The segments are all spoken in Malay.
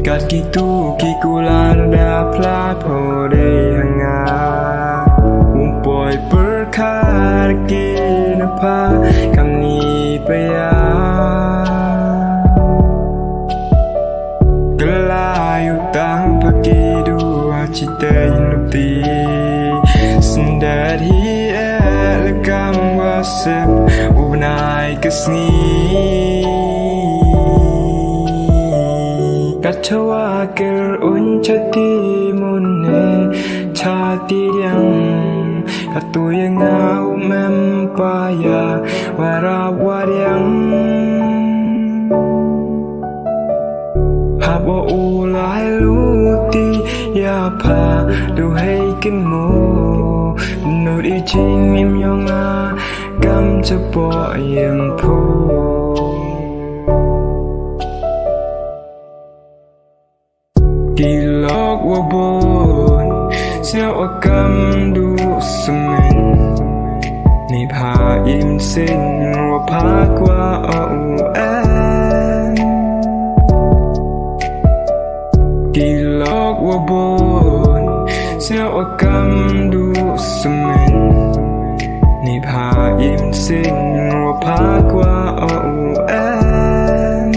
Kat gitu kikular dah pelapor deh hanga Umpoi berkar kenapa kami paya Gelayu tang pagi dua cita inuti Sendari lekam wasep ubnai kesni Kacawa ker uncati munne chati yang katu yang ngau mempaya warawar yang habo ulai luti ya pa duhai kinmu nur ijin mim yong a kam cepo yang po Dilok wabon Siao akam du semen Ni pa im sin Wapak wa au-en Dilok wabon Siao akam du semen Ni pa im sin Wapak wa au-en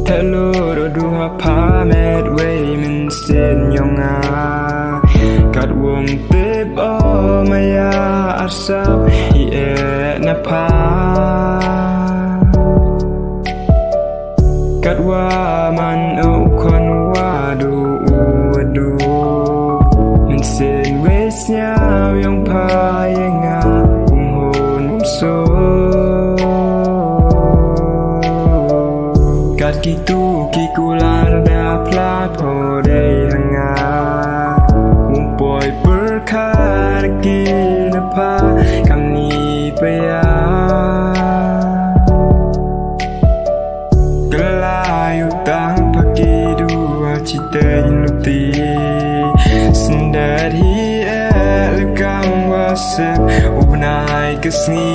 Telur dua pamet way min sin yonga Kat wong bib o maya arsap i e na pa Kat wa man o kon wa du du Min sin way syaw yong pa yenga hon so Kat gitu kikular dah pelapor deh hanga Umpoi berkar kenapa kami paya Gelayu tang pagi dua cita inuti Sendari lekam wasep ubnai kesni